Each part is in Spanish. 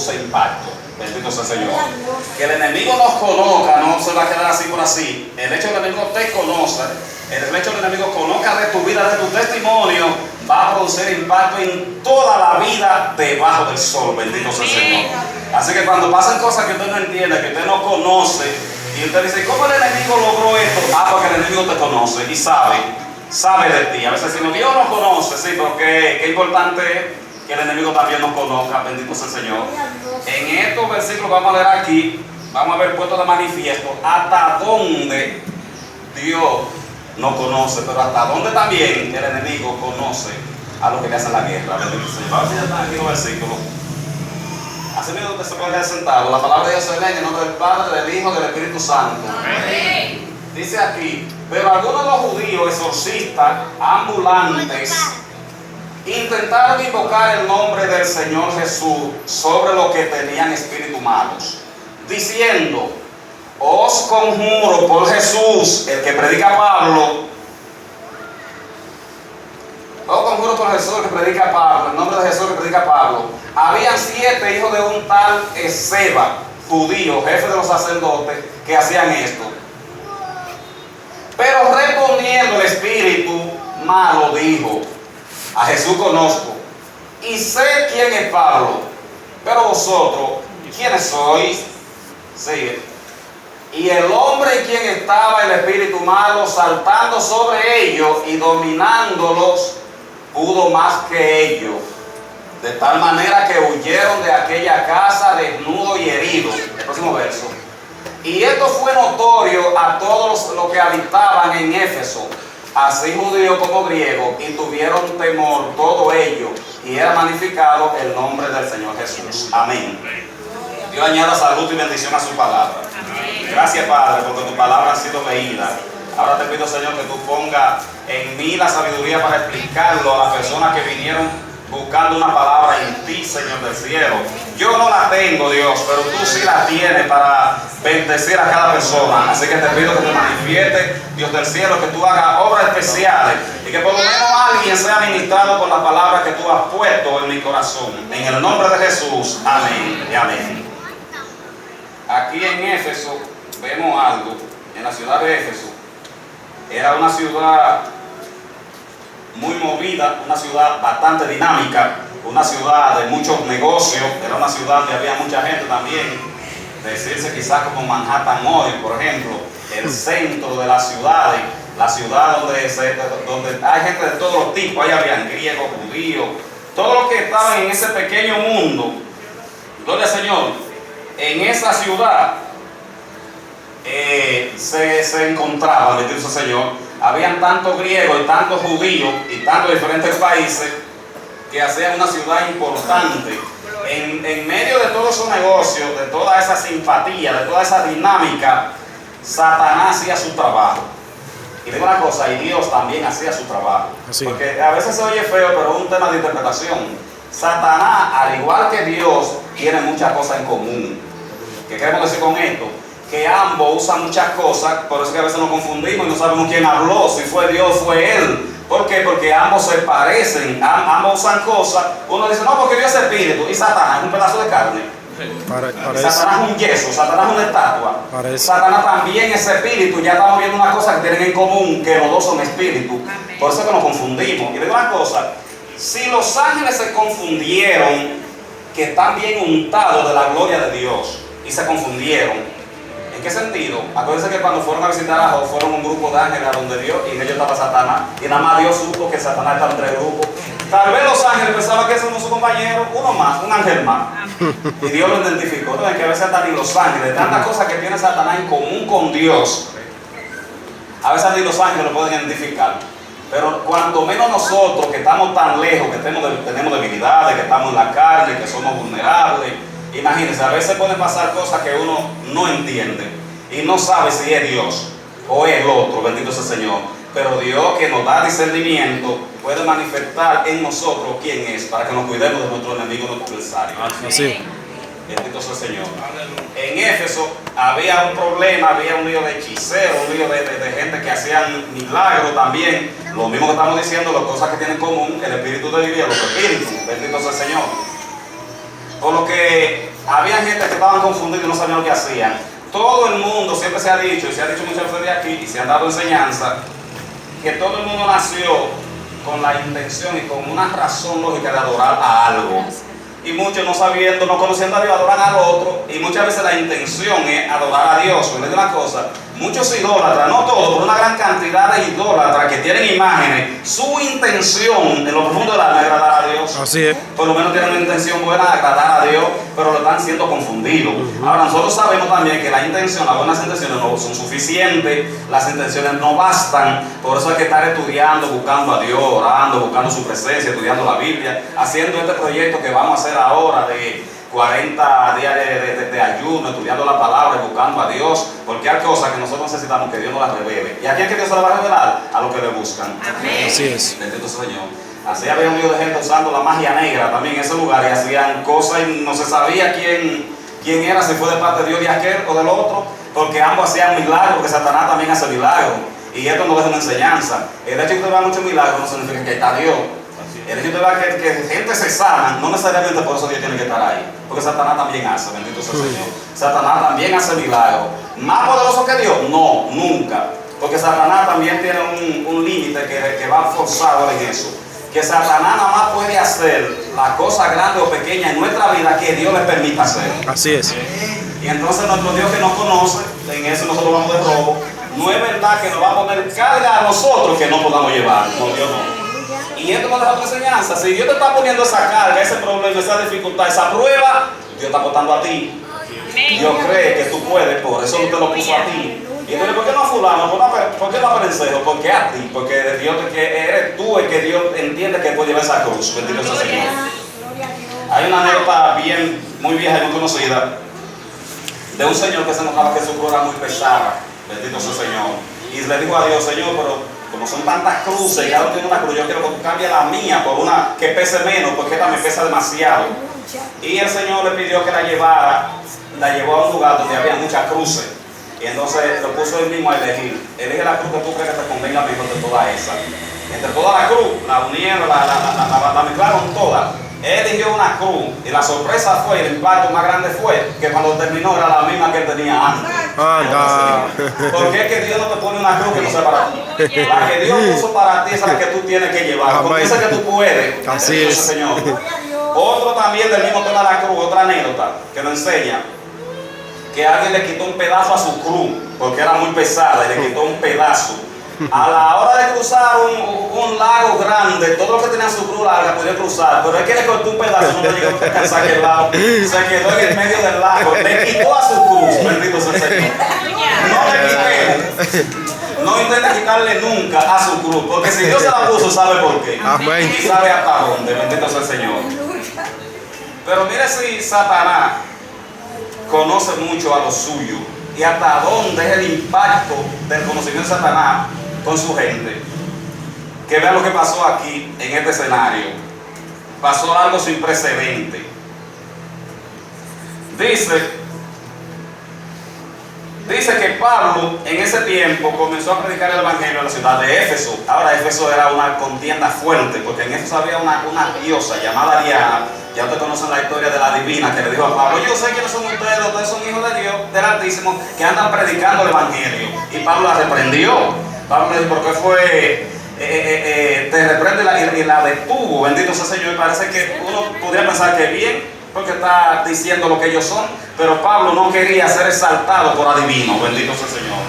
produce impacto. Bendito sea el Señor. Que el enemigo nos conozca, no se va a quedar así por así. El hecho de que el enemigo te conoce, el hecho de que el enemigo conozca de tu vida, de tu testimonio, va a producir impacto en toda la vida debajo del sol. Bendito sea el Señor. Así que cuando pasan cosas que usted no entiende, que usted no conoce, y usted dice, ¿cómo el enemigo logró esto? Porque el enemigo te conoce y sabe de ti. A veces decimos, Dios nos conoce, sí, pero qué importante es que el enemigo también nos conozca. Bendito sea el Señor. En estos versículos vamos a leer aquí, vamos a ver puesto de manifiesto hasta dónde Dios nos conoce, pero hasta dónde también el enemigo conoce a los que le hacen la guerra. Bendito sea el Señor. Vamos a ver si ya están aquí los versículos. Así mismo usted se puede quedar sentado. La palabra de Dios se lee en el nombre del Padre, del Hijo y del Espíritu Santo. Amén. Dice aquí, pero algunos de los judíos exorcistas ambulantes intentaron invocar el nombre del Señor Jesús sobre los que tenían espíritus malos, diciendo, os conjuro por Jesús, el que predica Pablo, os conjuro por Jesús, el que predica Pablo, el nombre de Jesús, el que predica Pablo. Habían 7 hijos de un tal Esceva, judío, jefe de los sacerdotes, que hacían esto. Pero respondiendo el espíritu malo dijo, a Jesús conozco y sé quién es Pablo, pero vosotros, ¿quiénes sois? Sigue. Y el hombre en quien estaba el espíritu malo saltando sobre ellos y dominándolos, pudo más que ellos, de tal manera que huyeron de aquella casa desnudos y heridos. El próximo verso. Y esto fue notorio a todos los que habitaban en Éfeso, así judíos como griegos, y tuvieron temor todo ello, y era magnificado el nombre del Señor Jesús. Amén. Dios añada salud y bendición a su palabra. Gracias, Padre, porque tu palabra ha sido leída. Ahora te pido, Señor, que tú pongas en mí la sabiduría para explicarlo a las personas que vinieron buscando una palabra en ti, Señor del cielo. Yo no la tengo, Dios, pero tú sí la tienes para bendecir a cada persona. Así que te pido que te manifiestes, Dios del cielo, que tú hagas obras especiales y que por lo menos alguien sea ministrado por la palabra que tú has puesto en mi corazón. En el nombre de Jesús, amén y amén. Aquí en Éfeso vemos algo. En la ciudad de Éfeso era una ciudad muy movida, una ciudad bastante dinámica, una ciudad de muchos negocios, era una ciudad donde había mucha gente también, decirse quizás como Manhattan hoy, por ejemplo, el centro de las ciudades, la ciudad donde hay gente de todos los tipos, ahí habían griegos, judíos, todos los que estaban en ese pequeño mundo. Gloria al Señor. En esa ciudad se encontraba, bendito sea el Señor, habían tantos griegos y tantos judíos y tantos diferentes países que hacían una ciudad importante. En medio de todos esos negocios, de toda esa simpatía, de toda esa dinámica, Satanás hacía su trabajo. Y digo una cosa, y Dios también hacía su trabajo. Así. Porque a veces se oye feo, pero es un tema de interpretación. Satanás, al igual que Dios, tiene muchas cosas en común. ¿Qué queremos decir con esto? Que ambos usan muchas cosas, por eso es que a veces nos confundimos y no sabemos quién habló, si fue Dios o fue Él. ¿Por qué? Porque ambos se parecen, ambos usan cosas. Uno dice, no, porque Dios es espíritu, y Satanás es un pedazo de carne. Satanás es un yeso, Satanás es una estatua. Satanás también es espíritu. Ya estamos viendo una cosa que tienen en común, que los dos son espíritus. Por eso es que nos confundimos. Y digo una cosa, si los ángeles se confundieron, que están bien untados de la gloria de Dios, y se confundieron, ¿en qué sentido? Acuérdense que cuando fueron a visitar a Job, fueron un grupo de ángeles a donde Dios, y en ellos estaba Satanás, y nada más Dios supo que Satanás estaba entre grupos. Tal vez los ángeles pensaban que ese era su compañero, uno más, un ángel más. Y Dios lo identificó. Entonces, que a veces hasta ni los ángeles, tantas cosas que tiene Satanás en común con Dios, a veces ni los ángeles lo pueden identificar. Pero cuanto menos nosotros, que estamos tan lejos, que tenemos debilidades, que estamos en la carne, que somos vulnerables, imagínense, a veces pueden pasar cosas que uno no entiende y no sabe si es Dios o es el otro, bendito sea el Señor. Pero Dios, que nos da discernimiento, puede manifestar en nosotros quién es, para que nos cuidemos de nuestro enemigo, nuestro adversario. Así. Bendito sea el Señor. En Éfeso había un problema, había un lío de hechiceros, un lío de gente que hacían milagros también. Lo mismo que estamos diciendo, las cosas que tienen en común, el espíritu de Dios, los espíritus, bendito sea el Señor. Por lo que Había gente que estaban confundidos y no sabían lo que hacían. Todo el mundo, siempre se ha dicho, y se ha dicho muchas veces de aquí, y se han dado enseñanza, que todo el mundo nació con la intención y con una razón lógica de adorar a algo. Y muchos no sabiendo, no conociendo a Dios, adoran al otro. Y muchas veces la intención es adorar a Dios. ¿Verdad? Una cosa, muchos idólatras, no todos, pero una gran cantidad de idólatras que tienen imágenes, su intención en lo profundo del alma es agradar a Dios. Así es. Por lo menos tienen una intención buena de agradar a Dios, pero lo están siendo confundidos. Ahora, nosotros sabemos también que la intención, las buenas intenciones no son suficientes, las intenciones no bastan. Por eso hay que estar estudiando, buscando a Dios, orando, buscando su presencia, estudiando la Biblia, haciendo este proyecto que vamos a hacer ahora de 40 días de ayuno, estudiando la palabra y buscando a Dios, porque hay cosas que nosotros necesitamos que Dios nos las revele. ¿Y a quién que Dios se las va a revelar? A los que le buscan. Amén. Así es. Bendito sea el Señor. Así había un lío de gente usando la magia negra también en ese lugar y hacían cosas y no se sabía quién era, si fue de parte de Dios de aquel o del otro, porque ambos hacían milagros, porque Satanás también hace milagros. Y esto nos deja una enseñanza. El hecho de que usted vea muchos milagros no significa que está Dios. El hecho de que gente se sana, no necesariamente por eso Dios tiene que estar ahí. Porque Satanás también hace, bendito sea el Señor. Satanás también hace milagros. ¿Más poderoso que Dios? No, nunca. Porque Satanás también tiene un límite que va forzado en eso. Que Satanás nada más puede hacer la cosa grande o pequeña en nuestra vida que Dios le permita hacer. Así es. Y entonces nuestro Dios que nos conoce, en eso nosotros vamos de robo, no es verdad que nos va a poner carga a nosotros que no podamos llevar. No, Dios no. Y esto nos deja otra enseñanza. Si Dios te está poniendo esa carga, ese problema, esa dificultad, esa prueba, Dios está aportando a ti. Dios cree que tú puedes, por eso te lo puso a ti. Y entonces, ¿por qué no a fulano? ¿Por qué no a Perencejo? ¿Por qué a ti? Porque de Dios que eres tú el que Dios entiende que puede llevar esa cruz. Bendito sea el Señor. Hay una anécdota muy vieja y muy conocida de un señor que se notaba que su cruz era muy pesada. Bendito sea el Señor. Y le dijo a Dios, Señor, pero como son tantas cruces y cada uno tiene una cruz, yo quiero que tú cambies la mía por una que pese menos, porque esta me pesa demasiado. Y el Señor le pidió que la llevó a un lugar donde había muchas cruces. Y entonces lo puso él mismo a elegir. Elige la cruz que tú crees que te convenga mejor de todas esas. Entre toda la cruz, la unieron, la mezclaron todas. Él eligió una cruz y la sorpresa fue, el impacto más grande fue que cuando terminó era la misma que él tenía antes. Porque es que Dios no te pone una cruz que no sea para ti. La que Dios puso para ti es la que tú tienes que llevar. Porque dice que tú puedes. Así es. Señor. Otro también del mismo tema de la cruz, otra anécdota que nos enseña que alguien le quitó un pedazo a su cruz porque era muy pesada y le quitó un pedazo. A la hora de cruzar un lago grande, todo lo que tenía su cruz larga podía cruzar, pero es que le cortó un pedazo, no le llegó a alcanzar aquel lado, se quedó en el medio del lago, le quitó a su cruz, bendito sea el Señor. No le quitemos, no intenta quitarle nunca a su cruz, porque si Dios se la puso, sabe por qué. Amén. Y sabe hasta dónde, bendito sea el Señor. Pero mire si Satanás conoce mucho a los suyos y hasta dónde es el impacto del conocimiento de Satanás con su gente. Que vean lo que pasó aquí en este escenario. Pasó algo sin precedente. Dice que Pablo en ese tiempo comenzó a predicar el evangelio en la ciudad de Éfeso. Ahora Éfeso era una contienda fuerte, porque en Éfeso había una diosa llamada Diana. Ya ustedes conocen la historia de la divina que le dijo a Pablo: yo sé quiénes son ustedes son hijos de Dios, del Altísimo, que andan predicando el evangelio. Y Pablo la reprendió. Pablo le dijo: ¿por qué fue? Te reprende y la detuvo. Bendito sea el Señor. Y parece que uno podría pensar que bien, porque está diciendo lo que ellos son, pero Pablo no quería ser exaltado por adivino. Bendito sea el Señor.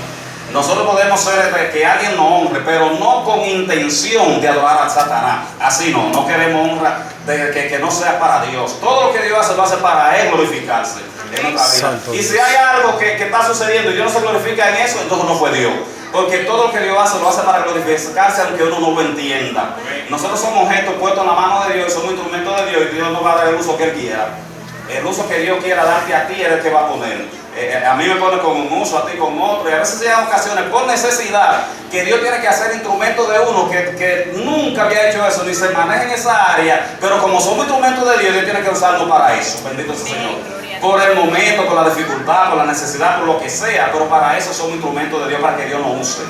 Nosotros podemos ser que alguien nos honre, pero no con intención de adorar a Satanás. Así no queremos honra que no sea para Dios. Todo lo que Dios hace, lo hace para Él glorificarse en nuestra vida. Y si hay algo que está sucediendo y Dios no se glorifica en eso, entonces no fue Dios. Porque todo lo que Dios hace, lo hace para glorificarse, aunque uno no lo entienda. Nosotros somos objetos puestos en la mano de Dios, somos instrumentos de Dios, y Dios nos va a dar el uso que Él quiera. El uso que Dios quiera darte a ti es el que va a poner. A mí me pone con un uso, a ti con otro, y a veces llegan ocasiones por necesidad que Dios tiene que hacer instrumentos de uno que nunca había hecho eso, ni se maneja en esa área, pero como somos instrumentos de Dios, Dios tiene que usarnos para eso. Bendito sea el Señor. Por el momento, por la dificultad, por la necesidad, por lo que sea, pero para eso somos instrumentos de Dios, para que Dios nos use.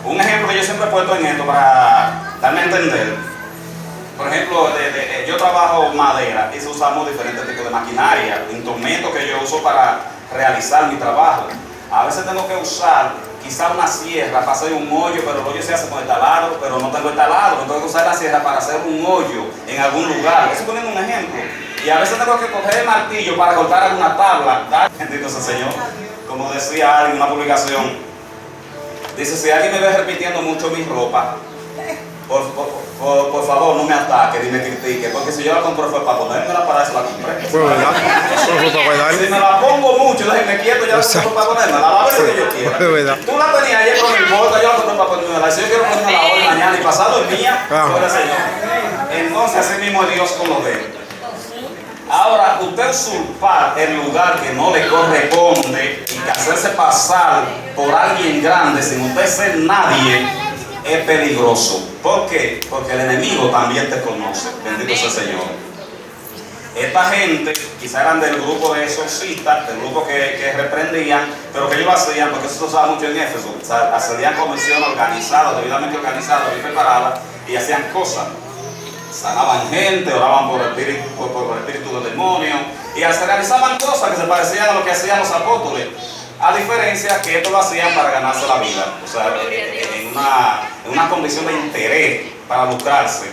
Un ejemplo que yo siempre he puesto en esto para darme a entender. Por ejemplo, yo trabajo madera y usamos diferentes tipos de maquinaria, instrumentos que yo uso para realizar mi trabajo. A veces tengo que usar quizá una sierra para hacer un hoyo, pero el hoyo se hace con el taladro, pero no tengo el taladro, entonces tengo que usar la sierra para hacer un hoyo en algún lugar. Estoy poniendo un ejemplo. Y a veces tengo que coger el martillo para cortar alguna tabla. Bendito sea el Señor. Como decía alguien en una publicación, dice, si alguien me ve repitiendo mucho mi ropa, por favor, no me ataque ni me critique, porque si yo la compro fue para ponérmela, para eso la compré. Si me la pongo mucho, déjenme quieto, ya la compro para ponérmela, la vez que yo quiera. Tú la tenías ayer, no me importa, yo la compré para ponérmela. Si yo quiero ponérmela hoy, mañana y pasado, es mía, por el Señor. Entonces, así mismo es Dios con los dedos. Ahora, usted usurpar el lugar que no le corresponde y que hacerse pasar por alguien grande sin usted ser nadie, es peligroso. ¿Por qué? Porque el enemigo también te conoce. Bendito sea el Señor. Esta gente, quizá eran del grupo de exorcistas, del grupo que reprendían, pero que ellos lo hacían, porque eso se usaba mucho en Éfeso, o sea, hacían comisión organizada, debidamente organizada, bien preparada, y hacían cosas. Sanaban gente, oraban por el espíritu del demonio, y realizaban cosas que se parecían a lo que hacían los apóstoles. A diferencia que esto lo hacían para ganarse la vida, o sea, en una condición de interés para lucrarse.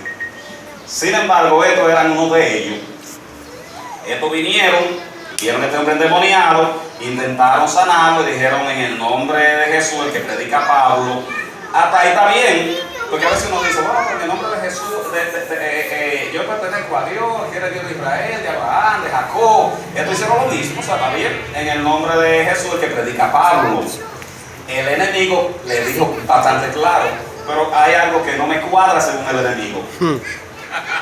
Sin embargo, estos eran uno de ellos. Estos vinieron, vieron este hombre endemoniado, intentaron sanarlo y dijeron en el nombre de Jesús, el que predica Pablo. Hasta ahí está bien, porque a veces uno dice, bueno, en el nombre de Jesús, yo pertenezco a Dios, que era Dios de Israel, de Abraham, de Jacob. Esto hicieron lo mismo, o sea, está bien. En el nombre de Jesús, el que predica Pablo. El enemigo le dijo bastante claro, pero hay algo que no me cuadra según el enemigo.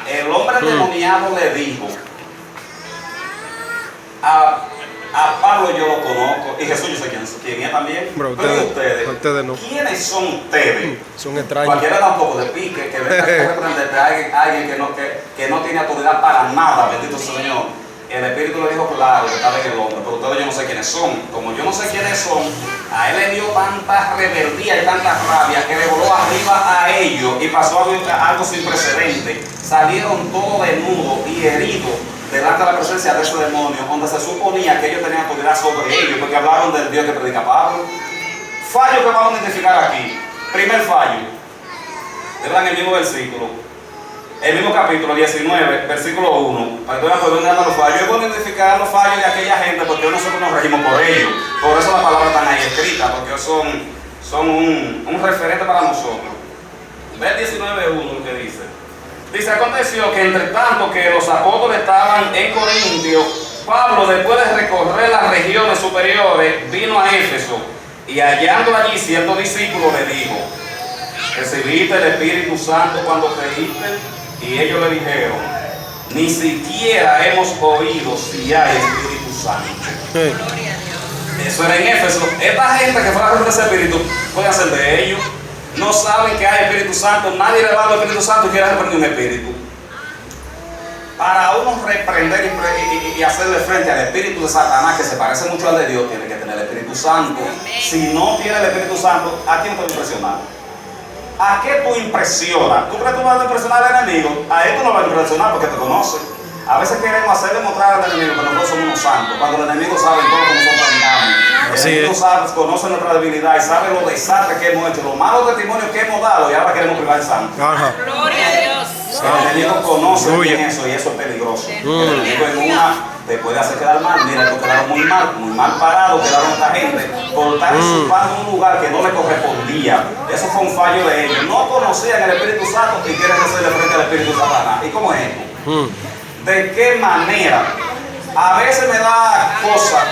El hombre endemoniado le dijo, a Pablo yo lo conozco, y Jesús yo sé quién es también. Pero ustedes no. ¿Quiénes son ustedes? Son extraños. Cualquiera da un poco de pique, que venga a reprenderte a alguien que no tiene autoridad para nada, bendito sea el Señor. El Espíritu le dijo claro que estaba en el hombre, pero ustedes yo no sé quiénes son. Como yo no sé quiénes son, a él le dio tanta rebeldía y tanta rabia que le voló arriba a ellos y pasó algo sin precedente. Salieron todos desnudos y heridos delante de la presencia de ese demonio, donde se suponía que ellos tenían autoridad sobre ellos, porque hablaron del Dios que predica Pablo. Fallo que vamos a identificar aquí. Primer fallo. En el mismo versículo, el mismo capítulo 19, versículo 1. Para que vean por dónde andan los fallos. Yo voy a identificar los fallos de aquella gente porque nosotros nos regimos por ellos. Por eso las palabras están ahí escritas, porque son un referente para nosotros. Ve 19.1 lo que dice. Dice, aconteció que entre tanto que los apóstoles estaban en Corintio, Pablo, después de recorrer las regiones superiores, vino a Éfeso y hallando allí ciertos discípulos le dijo, ¿recibiste el Espíritu Santo cuando creíste? Y ellos le dijeron, ni siquiera hemos oído si hay Espíritu Santo. Eso era en Éfeso. Esta gente que fue a recoger ese Espíritu, puede ser de ellos. No saben que hay Espíritu Santo, nadie le va al Espíritu Santo y quiere reprender un espíritu. Para uno reprender y hacerle frente al espíritu de Satanás, que se parece mucho al de Dios, tiene que tener el Espíritu Santo. Si no tiene el Espíritu Santo, ¿a quién puede impresionar? ¿A qué tú impresionas? ¿Tú crees que tú vas a impresionar al enemigo? A él tú no vas a impresionar porque te conoce. A veces queremos hacerle mostrar al enemigo que nosotros somos unos santos, cuando el enemigo sabe todo lo que nosotros andamos. El enemigo sabe, conoce nuestra debilidad y sabe los desastres que hemos hecho, los malos testimonios que hemos dado y ahora queremos privar el santo. Gloria a Dios. El enemigo conoce bien eso y eso es peligroso. El enemigo en una te puede hacer quedar mal. Mira, estos quedaron muy mal parados, quedaron esta gente por estar usurpando un lugar que no le correspondía. Eso fue un fallo de ellos. No conocían el Espíritu Santo y quieren hacerle frente al Espíritu de Satanás. ¿Y cómo es esto? ¿De qué manera? A veces me da cosa,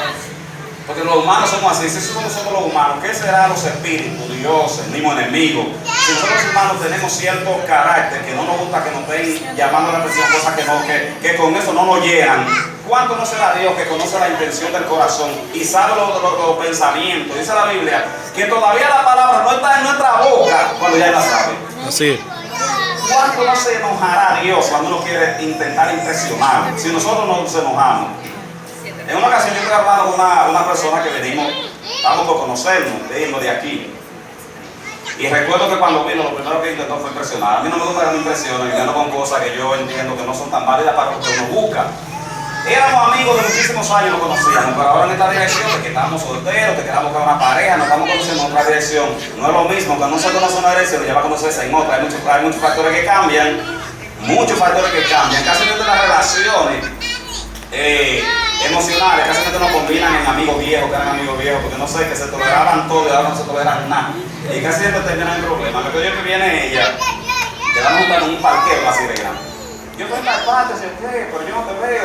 porque los humanos somos así. Si somos nosotros los humanos, ¿qué serán los espíritus, Dios, el mismo enemigo? Si nosotros los humanos tenemos cierto carácter que no nos gusta que nos estén llamando la atención, cosas que con eso no nos llenan, ¿cuánto no será Dios que conoce la intención del corazón y sabe los pensamientos? Dice la Biblia que todavía la palabra no está en nuestra boca cuando ya la sabe. Así es. ¿Cuánto no se enojará Dios cuando uno quiere intentar impresionar? Si nosotros no nos enojamos. En una ocasión yo estoy hablando con una persona que venimos, estamos por conocernos, de irnos de aquí. Y recuerdo que cuando vino, lo primero que intentó fue impresionar. A mí no me gusta que me impresionen, y menos con cosas que yo entiendo que no son tan válidas para lo que uno busca. Éramos amigos de muchísimos años, nos conocíamos, pero ahora en esta dirección de que estamos solteros, que queramos buscar una pareja, nos estamos conociendo en otra dirección. No es lo mismo, cuando uno se conoce en una dirección y ya va a conocerse en otra. Hay muchos factores que cambian, Casi de las relaciones emocionales, casi no combinan en amigos viejos, que eran amigos viejos, porque no sé, que se toleraban todo y ahora no se toleran nada. Y casi siempre terminan en problemas. Me acuerdo que viene ella, quedamos juntos en un parqueo así de grande. Yo estoy en tal parte, pero yo no te veo,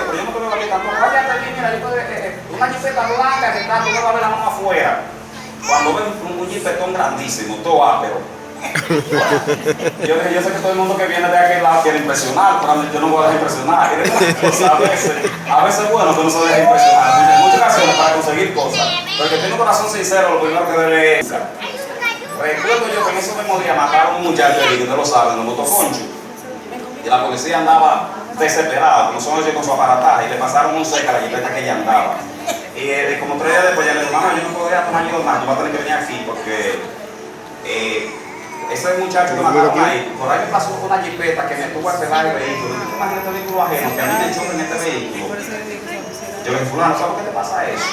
aquí tampoco. Váyate bien, mira, yo estoy una jipeta blanca que está, tú no vas a ver la mano afuera. Cuando ven un jipetón grandísimo, todo ápero. Yo sé que todo el mundo que viene de aquel lado quiere impresionar, pero yo no voy a dejar impresionar. A veces es bueno que uno se deje impresionar, en muchas ocasiones para conseguir cosas. Pero que tiene un corazón sincero, lo primero que debe es. Recuerdo yo que en ese mismo día mataron a un muchacho que ustedes lo saben, en los motoconchos. Y la policía andaba desesperada, como son ellos con su aparataje, y le pasaron un seca a la jipeta que ella andaba. Y como 3 días después, ya le dijo, mamá, yo no podría tomar ayuda más, tú vas a tener que venir aquí, porque ese muchacho que mataron ahí, por ahí me pasó con una jipeta que me tuvo a pelar el vehículo. ¿Tú te imaginas este vehículo ajeno, que a mí me choca en este vehículo? Yo le dije, fulano, ¿sabes qué te pasa eso?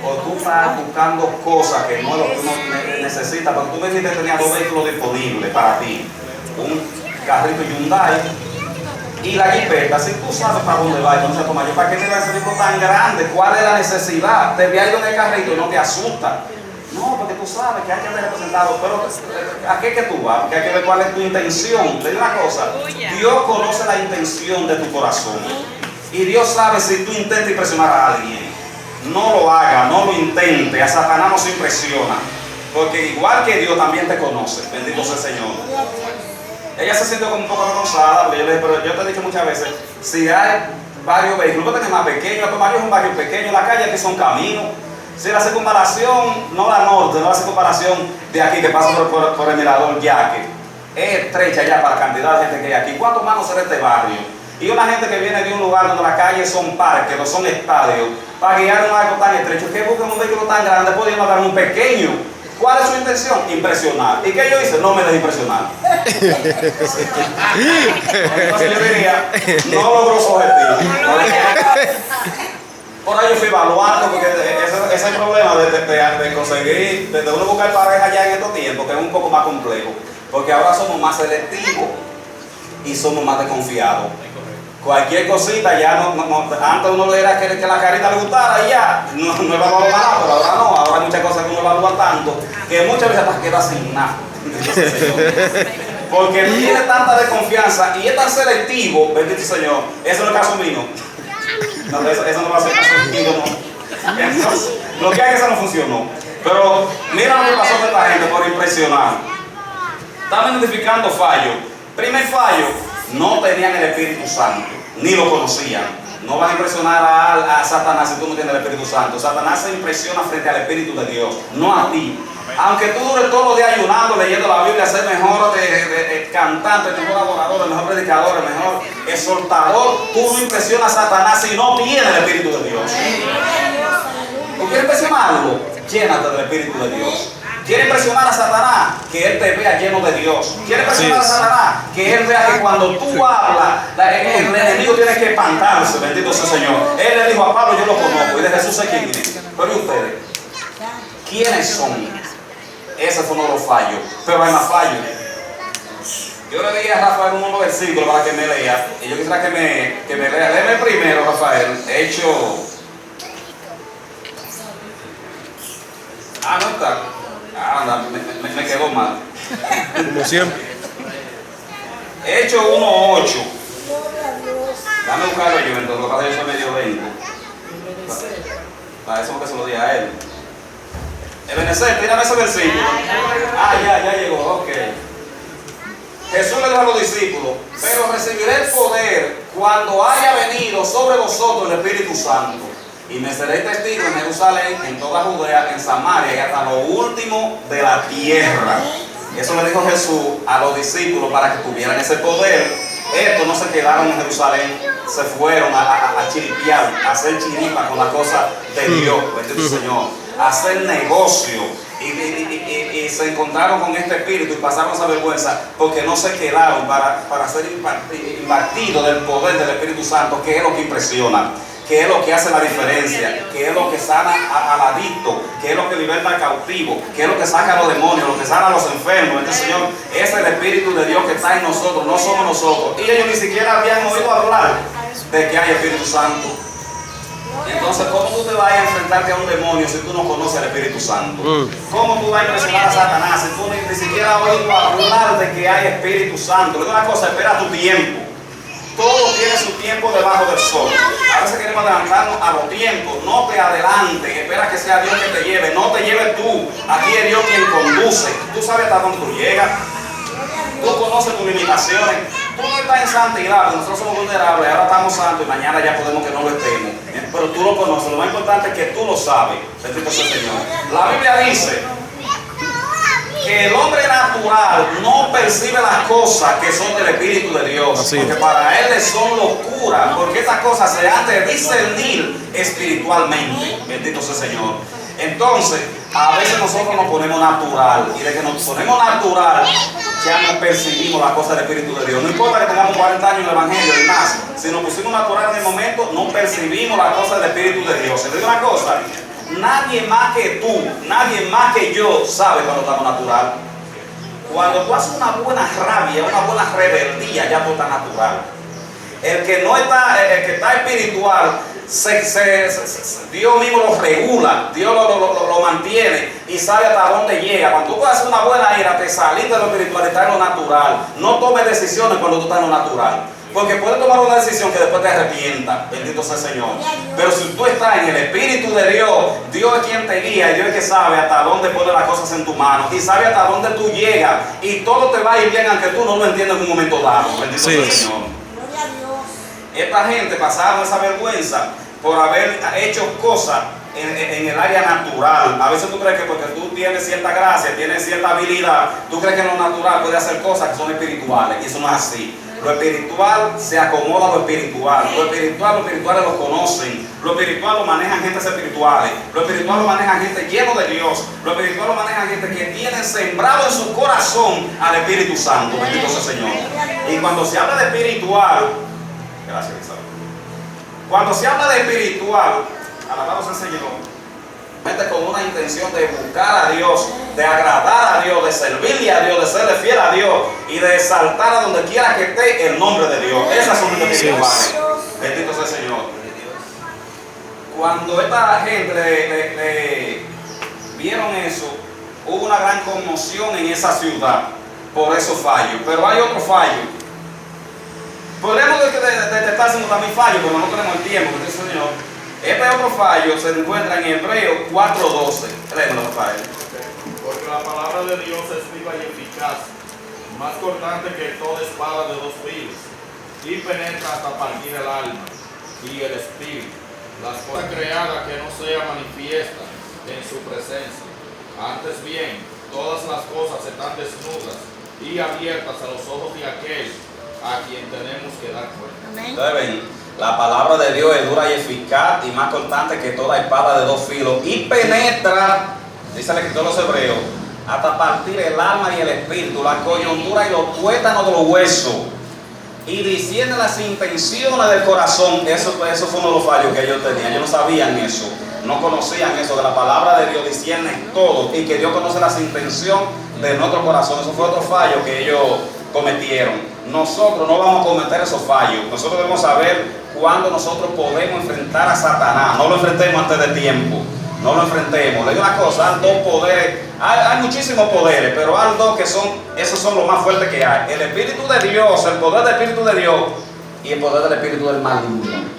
O tú estás buscando cosas que no es lo que uno necesita, porque tú me dijiste que tenías 2 vehículos disponibles para ti. Un carrito Hyundai y la jipeta, si tú sabes para dónde va, entonces toma yo, ¿para qué te va ese vehículo tan grande? ¿Cuál es la necesidad? Te veas en el carrito y no te asusta. No, porque tú sabes que hay que haber representado, pero ¿a qué que tú vas? Porque hay que ver cuál es tu intención. Te digo una cosa, Dios conoce la intención de tu corazón y Dios sabe si tú intentas impresionar a alguien. No lo hagas, no lo intentes, a Satanás no se impresiona, porque igual que Dios también te conoce, bendito sea el Señor. Ella se sintió como un poco avergonzada, pero yo te he dicho muchas veces, si hay varios vehículos, no tenés más pequeños, Tomario es un barrio pequeño, la calle aquí son caminos. Si la circunvalación, no la norte, no la circunvalación de aquí que pasa por el Mirador Yaque, es estrecha ya para la cantidad de gente que hay aquí. ¿Cuántos manos será este barrio? Y una gente que viene de un lugar donde las calles son parques, no son estadios, para guiar un arco tan estrecho, que buscan un vehículo tan grande, pudiendo dar un pequeño. ¿Cuál es su intención? Impresionar. ¿Y qué yo hice? No me dejé impresionar. Entonces yo diría, no logró su objetivo. Por ahí yo fui evaluando, porque ese es el problema de conseguir, de uno buscar pareja ya en estos tiempos, que es un poco más complejo. Porque ahora somos más selectivos y somos más desconfiados. Cualquier cosita ya antes uno le era que la carita le gustara y ya, no evaluaba nada, pero ahora no, ahora hay muchas cosas que uno evalúa tanto, que muchas veces hasta queda sin nada. Porque tiene tanta desconfianza y es tan selectivo, bendito Señor, eso no es caso mío. No, eso no va a ser caso mío, no. Entonces, lo que hay que eso no funcionó. Pero mira lo que pasó con esta gente por impresionar. Estaban identificando fallos. Primer fallo, no tenían el Espíritu Santo, ni lo conocían. No van a impresionar a Satanás si tú no tienes el Espíritu Santo. Satanás se impresiona frente al Espíritu de Dios, no a ti. Aunque tú dures todos los días ayunando, leyendo la Biblia, ser mejor cantante, mejor adorador, mejor predicador, mejor exhortador, tú no impresionas a Satanás si no tienes el Espíritu de Dios. ¿Tú quieres impresionarlo? Llénate del Espíritu de Dios. ¿Quiere impresionar a Satanás? Que él te vea lleno de Dios. ¿Quiere impresionar a Satanás? Que él vea que cuando tú hablas, el enemigo tiene que espantarse, bendito sea el Señor. Él le dijo a Pablo, yo lo conozco, y de Jesús sé quién es. Pero ¿y ustedes? ¿Quiénes son? Ese fue uno de los fallos, pero hay más fallos. Yo le dije a Rafael unos versículos para que me lea, y yo quisiera que me lea. Léeme primero, Rafael, Hecho. No está. Anda, me quedó mal. Como siempre. Hecho 1:8. Dame buscarlo yo, entonces, lo que pasa es que yo soy medio lento. Para eso que se lo di a él. Ebenezer, tírame ese versículo. Ya llegó, ok. Jesús le dijo a los discípulos, pero recibiré el poder cuando haya venido sobre vosotros el Espíritu Santo. Y me seréis testigos en Jerusalén, en toda Judea, en Samaria y hasta lo último de la tierra. Eso le dijo Jesús a los discípulos para que tuvieran ese poder. Estos no se quedaron en Jerusalén, se fueron a chiripiar, a hacer chiripa con la cosa de Dios, bendito Señor, a hacer negocio. y se encontraron con este espíritu y pasaron esa vergüenza porque no se quedaron para ser impartidos del poder del Espíritu Santo, que es lo que impresiona, que es lo que hace la diferencia, que es lo que sana al adicto, que es lo que liberta al cautivo, que es lo que saca a los demonios, lo que sana a los enfermos. Entonces, Señor, es el Espíritu de Dios que está en nosotros, no somos nosotros. Y ellos ni siquiera habían oído hablar de que hay Espíritu Santo. Entonces, ¿cómo tú te vas a enfrentarte a un demonio si tú no conoces al Espíritu Santo? ¿Cómo tú vas a impresionar a Satanás si tú ni siquiera has oído hablar de que hay Espíritu Santo? Es una cosa, espera tu tiempo. Todo tiene su tiempo debajo del sol. A veces queremos adelantarnos a los tiempos. No te adelantes, espera que sea Dios que te lleve. No te lleves tú. Aquí es Dios quien conduce. Tú sabes hasta dónde tú llegas. Tú conoces tus limitaciones. Tú no estás en santidad, porque nosotros somos vulnerables. Ahora estamos santos y mañana ya podemos que no lo estemos. Pero tú lo conoces. Lo más importante es que tú lo sabes. Bendito sea el Señor. La Biblia dice que el hombre natural no percibe las cosas que son del Espíritu de Dios, porque para él son locura, porque estas cosas se han de discernir espiritualmente. Bendito sea el Señor. Entonces, a veces nosotros nos ponemos natural, y de que nos ponemos natural, ya no percibimos las cosas del Espíritu de Dios. No importa que tengamos 40 años en el Evangelio y más, si nos pusimos natural en el momento, no percibimos las cosas del Espíritu de Dios. ¿Se dice una cosa? Nadie más que tú, nadie más que yo sabe cuando estamos natural. Cuando tú haces una buena rabia, una buena rebeldía, ya tú estás natural. El que no está, el que está espiritual, Dios mismo lo regula, Dios lo mantiene y sabe hasta dónde llega. Cuando tú haces una buena ira, te salís de lo espiritual y estás en lo natural. No tomes decisiones cuando tú estás en lo natural, porque puedes tomar una decisión que después te arrepienta. Bendito sea el Señor. Pero si tú estás en el Espíritu de Dios, Dios es quien te guía y Dios es que sabe hasta dónde pone las cosas en tu mano y sabe hasta dónde tú llegas y todo te va a ir bien aunque tú no lo entiendas en un momento dado. Bendito sea el Señor. Esta gente pasaron esa vergüenza por haber hecho cosas en el área natural. A veces tú crees que porque tú tienes cierta gracia, tienes cierta habilidad, tú crees que en lo natural puedes hacer cosas que son espirituales, y eso no es así. Lo espiritual se acomoda a lo espiritual. Lo espiritual, los espirituales lo conocen. Lo espiritual lo manejan gentes espirituales. Lo espiritual lo manejan gente lleno de Dios. Lo espiritual lo manejan gente que tienen sembrado en su corazón al Espíritu Santo. Bendito sea el Señor. Y cuando se habla de espiritual, gracias Isabel. Cuando se habla de espiritual, alabado sea el Señor, con una intención de buscar a Dios, de agradar a Dios, de servirle a Dios, de serle fiel a Dios y de exaltar a donde quiera que esté el nombre de Dios. Esas son las espirituales. Bendito sea el Señor. Cuando esta gente le vieron eso, hubo una gran conmoción en esa ciudad por esos fallos. Pero hay otro fallo. Podemos detectar también fallos, pero no tenemos el tiempo. Bendito sea el Señor. Este otro fallo se encuentra en Hebreos 4:12. Léemelo, Rafael. Porque la palabra de Dios es viva y eficaz, más cortante que toda espada de dos filos, y penetra hasta partir el alma y el espíritu, las cosas creadas que no sean manifiestas en su presencia. Antes bien, todas las cosas están desnudas y abiertas a los ojos de aquel a quien tenemos que dar cuenta. Amén. La palabra de Dios es dura y eficaz y más cortante que toda espada de dos filos y penetra, dice el escritor de los Hebreos, hasta partir el alma y el espíritu, la coyuntura y los tuétanos de los huesos, y discierne las intenciones del corazón. Eso fue uno de los fallos que ellos tenían. Ellos no sabían eso, no conocían eso, que la palabra de Dios discierne todo y que Dios conoce las intenciones de nuestro corazón. Eso fue otro fallo que ellos cometieron. Nosotros no vamos a cometer esos fallos. Nosotros debemos saber cuándo nosotros podemos enfrentar a Satanás. No lo enfrentemos antes de tiempo. No lo enfrentemos. Le digo una cosa, hay dos poderes. Hay muchísimos poderes, pero hay dos que esos son los más fuertes que hay. El Espíritu de Dios, el poder del Espíritu de Dios y el poder del Espíritu del maligno.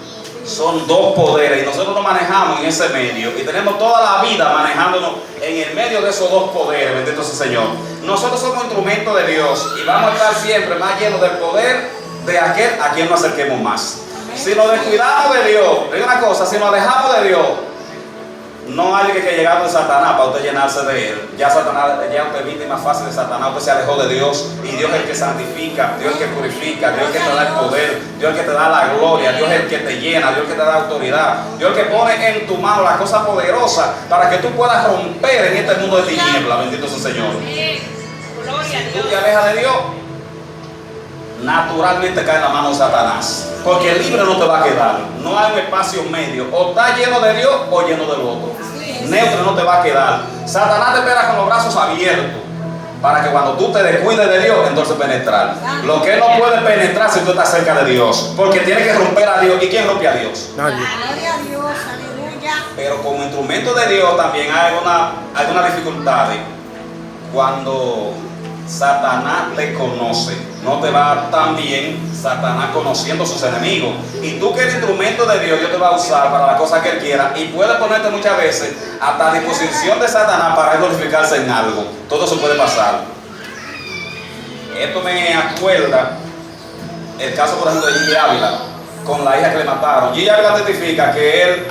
Son dos poderes y nosotros nos manejamos en ese medio y tenemos toda la vida manejándonos en el medio de esos dos poderes. Bendito sea el Señor. Nosotros somos instrumentos de Dios y vamos a estar siempre más llenos del poder de aquel a quien nos acerquemos más. Si nos descuidamos de Dios, digo una cosa, si nos alejamos de Dios, No hay que llegar a Satanás para usted llenarse de él. Ya Satanás, ya usted es víctima fácil de Satanás. Usted se alejó de Dios. Y Dios es el que santifica, Dios es el que purifica, Dios es el que te da el poder, Dios es el que te da la gloria, Dios es el que te llena, Dios es el que te da autoridad, Dios es el que pone en tu mano las cosas poderosas para que tú puedas romper en este mundo de tinieblas. Bendito sea el Señor. Si tú te alejas de Dios, naturalmente cae en la mano de Satanás, porque el libre no te va a quedar. No hay un espacio medio, o está lleno de Dios o lleno del otro. Neutro no te va a quedar. Satanás te espera con los brazos abiertos para que cuando tú te descuides de Dios, entonces penetrar. Lo que él no puede penetrar si tú estás cerca de Dios, porque tiene que romper a Dios. ¿Y quién rompe a Dios? Nadie. Gloria a Dios, aleluya. Pero como instrumento de Dios también hay algunas dificultades. Cuando Satanás le conoce, no te va tan bien Satanás conociendo sus enemigos. Y tú que eres instrumento de Dios, Dios te va a usar para las cosas que Él quiera. Y puede ponerte muchas veces hasta a disposición de Satanás para glorificarse en algo. Todo eso puede pasar. Esto me acuerda el caso, por ejemplo, de Gigi Ávila con la hija que le mataron. Gigi Ávila testifica que él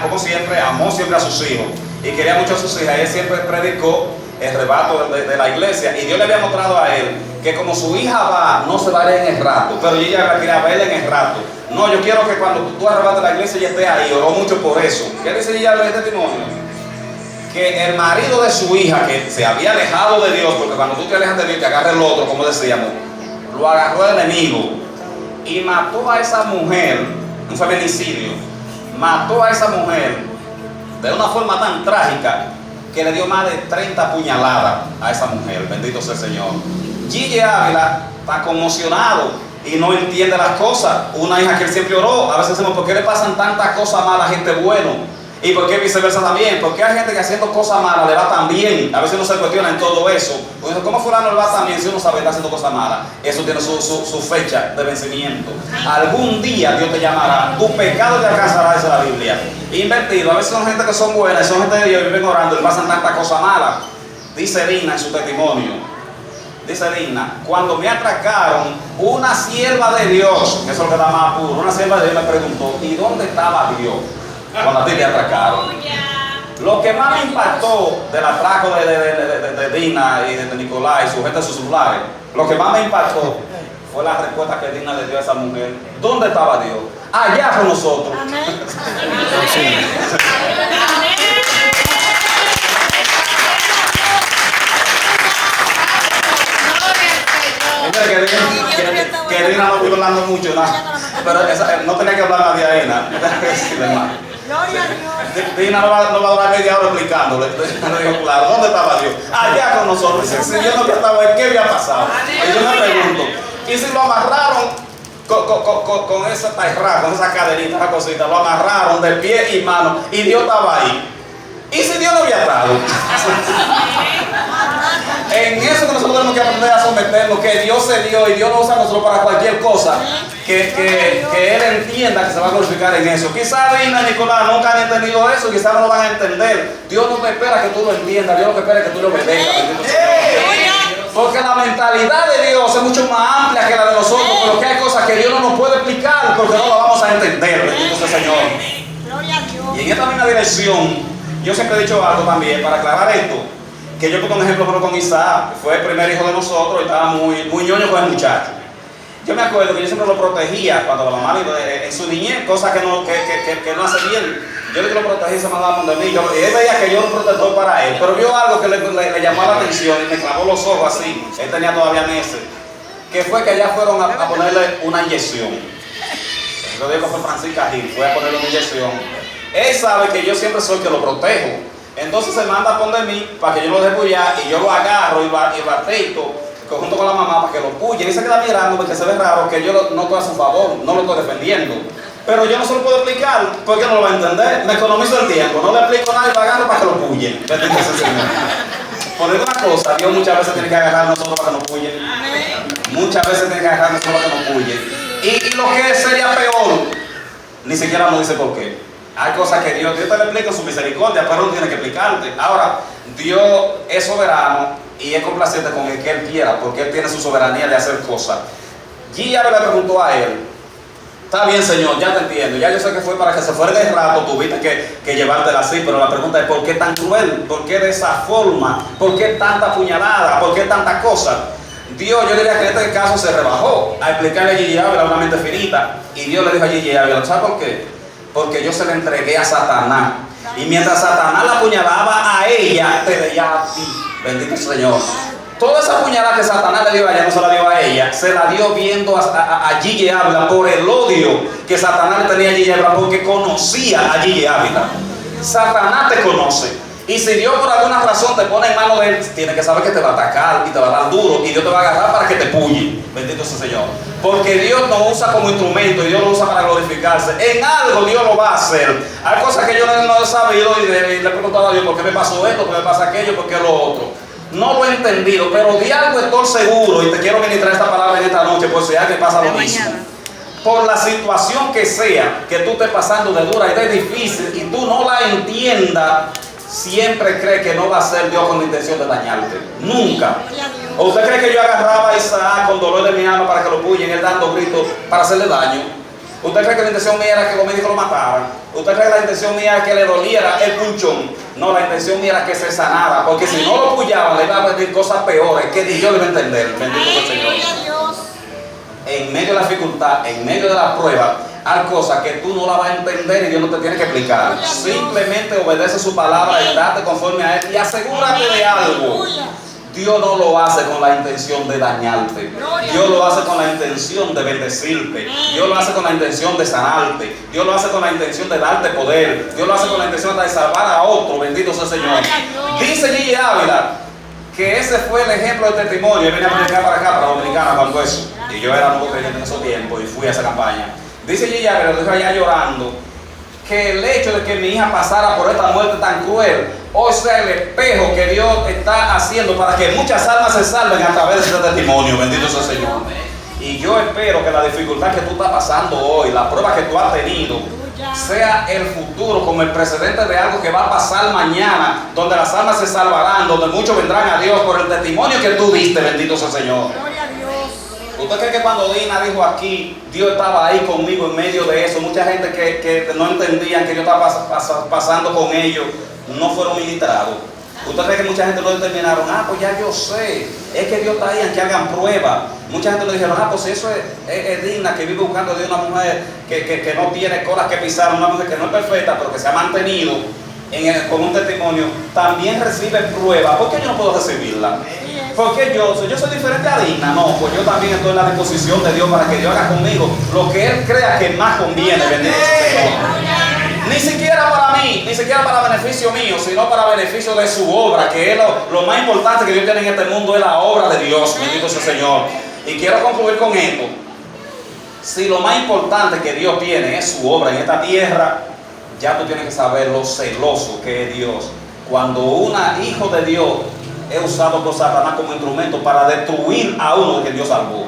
como siempre, amó siempre a sus hijos y quería mucho a sus hijas. Él siempre predicó el rebato de la iglesia, y Dios le había mostrado a él que como su hija va, no se va a ir en el rato, pero ella quería verla en el rato. No, yo quiero que cuando tú arrebates la iglesia ella esté ahí. Oró mucho por eso. ¿Qué dice ella en el testimonio? Que el marido de su hija, que se había alejado de Dios, porque cuando tú te alejas de Dios te agarra el otro, como decíamos, lo agarró el enemigo y mató a esa mujer, un feminicidio. Mató a esa mujer de una forma tan trágica que le dio más de 30 puñaladas a esa mujer. Bendito sea el Señor. Gigi Ávila está conmocionado y no entiende las cosas. Una hija que él siempre oró. A veces decimos, ¿por qué le pasan tantas cosas malas a gente buena? Y por qué viceversa también. Porque hay gente que haciendo cosas malas le va tan bien. A veces uno se cuestiona en todo eso. Porque ¿cómo fulano le va tan bien si uno sabe que está haciendo cosas malas? Eso tiene su fecha de vencimiento. Algún día Dios te llamará. Tu pecado te alcanzará, dice la Biblia. Invertido. A veces son gente que son buenas, son gente de Dios y viven orando y pasan tantas cosas malas. Dice Dina en su testimonio. Dice Dina, cuando me atracaron, una sierva de Dios, eso es lo que da más puro, una sierva de Dios me preguntó, ¿y dónde estaba Dios cuando a ti te atracaron? Lo que más me impactó del atraco de Dina y de Nicolás y su gente de sus celulares, lo que más me impactó fue la respuesta que Dina le dio a esa mujer. ¿Dónde estaba Dios? Allá con nosotros. Amén. Que Dina no estoy hablando mucho, pero no tenía que hablar nadie a Dina. Gloria a Dios. Dina no va a durar media hora explicándole. Le digo, claro, ¿dónde estaba Dios? Allá con nosotros. Si yo no estaba ahí, ¿qué había pasado? Y yo me pregunto, ¿y si lo amarraron con esa tairra, con esa cadenita, esa cosita? Lo amarraron de pie y mano y Dios estaba ahí. ¿Y si Dios no había estado? En eso que nosotros tenemos que aprender a someternos, que Dios se dio y Dios nos usa a nosotros para cualquier cosa, que Él entienda que se va a glorificar en eso. Quizás Dina y Nicolás nunca han entendido eso, quizás no lo van a entender. Dios no te espera que tú lo entiendas, Dios lo que espera es que tú lo obedezcas. Porque la mentalidad de Dios es mucho más amplia que la de nosotros, pero que hay cosas que Dios no nos puede explicar porque no lo vamos a entender. Bendito sea el Señor. Gloria a Dios. Y en esta misma dirección, yo siempre he dicho algo también para aclarar esto, que yo pongo un ejemplo con Isaac, que fue el primer hijo de nosotros y estaba muy ñoño con el muchacho. Yo me acuerdo que yo siempre lo protegía cuando la mamá en su niñez, cosas que no hace bien. Yo le protegía y se mandaba donde mí. Y él veía que yo era un protector para él, pero vio algo que le llamó la atención y me clavó los ojos así. Él tenía todavía meses, que fue que allá fueron a ponerle una inyección. Lo digo que fue Francisca Gil, fue a ponerle una inyección. Él sabe que yo siempre soy el que lo protejo. Entonces se manda a poner mí para que yo lo deje pullar y yo lo agarro y bateito junto con la mamá para que lo puye. Y se queda mirando porque se ve raro que yo no estoy a su favor, no lo estoy defendiendo. Pero yo no se lo puedo explicar porque no lo va a entender. Me economizo el tiempo, no le explico nada y lo agarro para que lo puye. Por una cosa, Dios muchas veces tiene que agarrar a nosotros para que nos puye. Muchas veces tiene que agarrar a nosotros para que nos puye. Y lo que sería peor, ni siquiera nos dice por qué. Hay cosas que Dios te le explica su misericordia, pero no tiene que explicarte. Ahora, Dios es soberano y es complaciente con el que Él quiera, porque Él tiene su soberanía de hacer cosas. Gigi le preguntó a él, Está bien, Señor, ya te entiendo. Ya yo sé que fue para que se fuera de rato, tuviste que llevártela así, pero la pregunta es: ¿por qué tan cruel? ¿Por qué de esa forma? ¿Por qué tanta puñalada? ¿Por qué tanta cosa? Dios, yo diría que en este caso se rebajó a explicarle a Gigi Ávila una mente finita. Y Dios le dijo a Gigi Ávila: ¿sabes por qué? Porque yo se la entregué a Satanás. Y mientras Satanás la apuñalaba a ella, te veía a ti. Bendito Señor. Toda esa puñalada que Satanás le dio a ella, no se la dio a ella, se la dio viendo a Gigi Ávila por el odio que Satanás le tenía a Gigi Ávila, porque conocía a Gigi Ávila. Satanás te conoce. Y si Dios por alguna razón te pone en manos de él, tiene que saber que te va a atacar y te va a dar duro y Dios te va a agarrar para que te puñe. Bendito sea el Señor. Porque Dios no usa como instrumento y Dios lo usa para glorificarse. En algo Dios lo va a hacer. Hay cosas que yo no he sabido y le he preguntado a Dios: ¿por qué me pasó esto? ¿Por qué me pasa aquello? ¿Por qué lo otro? No lo he entendido, pero de algo estoy seguro y te quiero ministrar esta palabra en esta noche, por si alguien pasa lo mismo. Por la situación que sea que tú estés pasando de dura y de difícil y tú no la entiendas, siempre cree que no va a ser Dios con la intención de dañarte. Nunca. ¿O usted cree que yo agarraba a Isaac con dolor de mi alma para que lo puyen, él dando gritos para hacerle daño? ¿Usted cree que la intención mía era que los médicos lo mataran? ¿Usted cree que la intención mía era que le doliera el punchón? No, la intención mía era que se sanara, porque si no lo pullaban le iba a venir cosas peores que ni yo le iba a entender. Bendito sea el Señor. En medio de la dificultad, en medio de la prueba, hay cosas que tú no la vas a entender y Dios no te tiene que explicar. Simplemente obedece su palabra y date conforme a él y asegúrate de algo. Dios no lo hace con la intención de dañarte. Dios lo hace con la intención de bendecirte. Dios lo hace con la intención de sanarte. Dios lo hace con la intención de darte poder. Dios lo hace con la intención de salvar a otro. Bendito sea el Señor. Dice Gigi Ávila que ese fue el ejemplo de testimonio. Yo vine a predicar para acá, para Dominicana, cuando eso. Y yo era nuevo creyente en esos tiempos y fui a esa campaña. Dice Gigi Ávila, lo dijo allá llorando, que el hecho de que mi hija pasara por esta muerte tan cruel, o sea, el espejo que Dios está haciendo para que muchas almas se salven a través de este testimonio. Bendito sea el Señor. Y yo espero que la dificultad que tú estás pasando hoy, la prueba que tú has tenido, sea el futuro como el precedente de algo que va a pasar mañana, donde las almas se salvarán, donde muchos vendrán a Dios por el testimonio que tú diste. Bendito sea el Señor. ¿Usted cree que cuando Dina dijo aquí, Dios estaba ahí conmigo en medio de eso? Mucha gente que no entendían que yo estaba pasando con ellos, no fueron ministrados. ¿Usted cree que mucha gente lo determinaron? Ah, pues ya yo sé, es que Dios está ahí, aunque hagan pruebas. Mucha gente le dijeron: ah, pues eso es Dina, que vive buscando de una mujer que no tiene colas que pisar, una mujer que no es perfecta, pero que se ha mantenido con un testimonio. También recibe pruebas. ¿Por qué yo no puedo recibirla? Porque yo soy diferente a Dina. No, pues yo también estoy en la disposición de Dios para que Dios haga conmigo lo que Él crea que más conviene. Bendito sea el Señor. Ni siquiera para mí, ni siquiera para beneficio mío, sino para beneficio de su obra, que es lo más importante que Dios tiene en este mundo, es la obra de Dios. Bendito sea el Señor. Y quiero concluir con esto. Si lo más importante que Dios tiene es su obra en esta tierra, ya tú tienes que saber lo celoso que es Dios. Cuando un hijo de Dios es usado por Satanás como instrumento para destruir a uno que Dios salvó.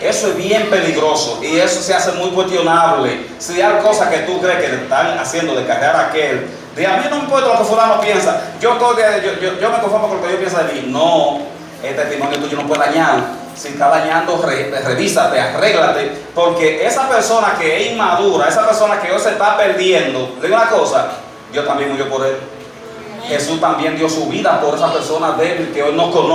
Eso es bien peligroso y eso se hace muy cuestionable. Si hay cosas que tú crees que te están haciendo de cargar a aquel, de a mí no me importa lo que fulano piensa, yo me conformo con lo que yo pienso de mí. No, el testimonio tuyo no puede dañar. Si está dañando, revísate, arréglate, porque esa persona que es inmadura, esa persona que hoy se está perdiendo, le digo una cosa: Dios también murió por él. Jesús también dio su vida por esa persona débil que hoy no conoce.